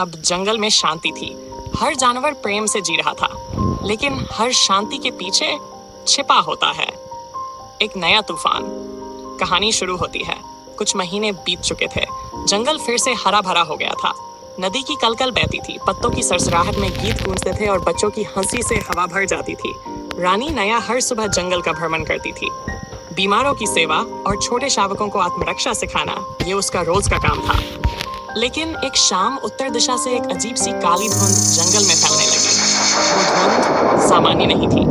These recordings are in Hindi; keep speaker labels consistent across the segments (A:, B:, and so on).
A: अब जंगल में शांति थी। हर जानवर प्रेम से जी रहा था, लेकिन हर शांति के पीछे छिपा होता है एक नया तूफान। कहानी शुरू होती है। कुछ महीने बीत चुके थे। जंगल फिर से हरा भरा हो गया था। नदी की कलकल बहती थी, पत्तों की सरसराहट में गीत गूंजते थे और बच्चों की हंसी से हवा भर जाती थी। रानी नया हर सुबह जंगल का भ्रमण करती थी। बीमारों की सेवा और छोटे शावकों को आत्मरक्षा सिखाना, ये उसका रोज का काम था। लेकिन एक शाम उत्तर दिशा से एक अजीब सी काली धुंध जंगल में फैलने लगी। वो धुंध सामान्य नहीं थी।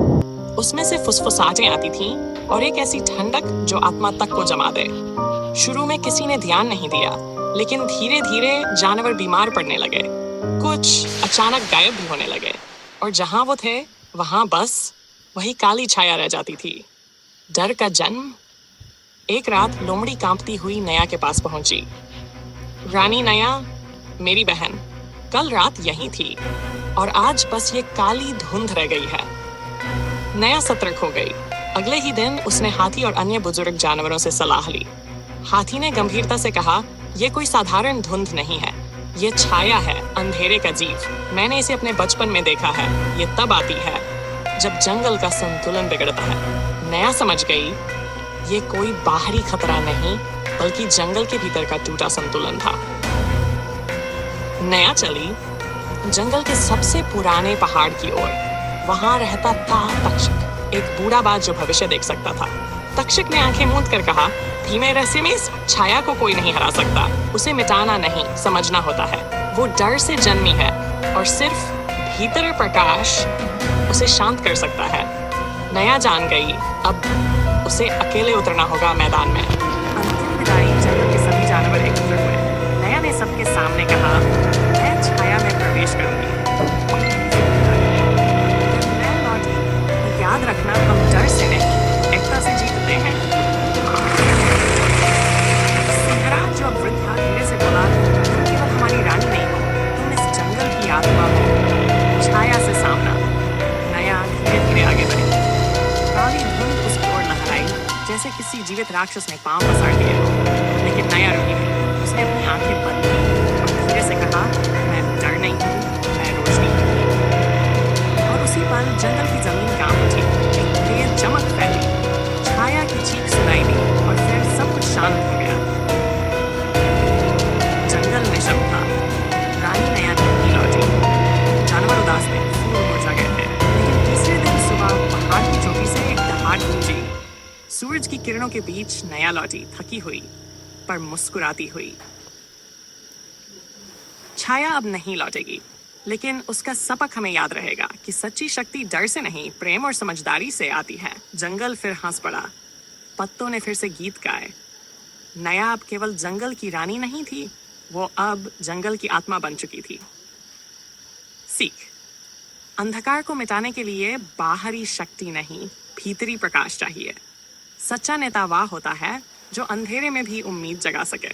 A: उसमें से फुसफुसाहटें आती थीं और एक ऐसी ठंडक जो आत्मा तक को जमा दे। शुरू में किसी ने ध्यान नहीं दिया, लेकिन धीरे धीरे जानवर बीमार पड़ने लगे। कुछ अचानक गायब भी होने लगे, और जहां वो थे वहां बस वही काली छाया रह जाती थी। डर का जन्म। एक रात लोमड़ी कांपती हुई नया के पास पहुंची। रानी नया, मेरी बहन, कल रात यहीं थी और आज बस ये काली धुंध रह गई है। नया सतर्क हो गई। अगले ही दिन उसने हाथी और अन्य बुजुर्ग जानवरों से सलाह ली। हाथी ने गंभीरता से कहा, यह कोई साधारण धुंध नहीं है, ये छाया है, अंधेरे का जीव। मैंने इसे अपने बचपन में देखा है। ये तब आती है जब जंगल का संतुलन बिगड़ता है। नया समझ गई, ये कोई बाहरी खतरा नहीं, बल्कि जंगल के भीतर का टूटा संतुलन था। नया चली जंगल के सबसे पुराने पहाड़ की ओर। वहां रहता था तक्षक, एक बूढ़ा बाज जो भविष्य देख सकता था। तक्षक ने आंखें मूंद कर कहा, धीमे रहस्य में इस छाया को कोई नहीं हरा सकता। उसे मिटाना नहीं, समझना होता है। वो डर से जन्मी है और सिर्फ भीतर प्रकाश उसे शांत कर सकता है। नया जान गई, अब उसे अकेले उतरना होगा मैदान में। अंतिम विदाई। जंगल के सभी जानवर एकत्र हुए। नया ने सबके सामने कहा, मैं छाया में प्रवेश करूंगी। मैं लौटी, याद रखना, हम डर से नहीं, एकता से जीतते हैं। सिंहरा जो अब वृद्ध था धीरे से बोला, तुम केवल हमारी रानी नहीं हो, तुम इस जंगल की आत्मा हो। छाया से सामना। नया धीरे धीरे आगे बढ़ी। काली धुंध उसकी ओर लहराई, जैसे किसी जीवित राक्षस ने पांव पसार दिए हो। लेकिन नया रुकी नहीं। उसने अपनी आंखें बंद की और धीरे से कहा, मैं डर नहीं हूँ, मैं रोशनी हूँ। और उसी पल जंगल की जमीन कांप उठी। एक तेज चमक फैली, छाया की चीख सुनाई दी और फिर सब कुछ शांत हो गया। जंगल निशब्द था। रानी नया नहीं लौटी। जानवर उदास थे, फूल मुरझा गए थे। लेकिन तीसरे दिन सुबह पहाड़ की चोटी से एक दहाड़ गूंजी। सूरज की किरणों के बीच नया लौटी, थकी हुई पर मुस्कुराती हुई। छाया अब नहीं लौटेगी, लेकिन उसका सबक हमें याद रहेगा कि सच्ची शक्ति डर से नहीं, प्रेम और समझदारी से आती है। जंगल फिर हंस पड़ा। पत्तों ने फिर से गीत गाए। नया अब केवल जंगल की रानी नहीं थी, वो अब जंगल की आत्मा बन चुकी थी। सीख। अंधकार को मिटाने के लिए बाहरी शक्ति नहीं, भीतरी प्रकाश चाहिए। सच्चा नेता वह होता है जो अंधेरे में भी उम्मीद जगा सके।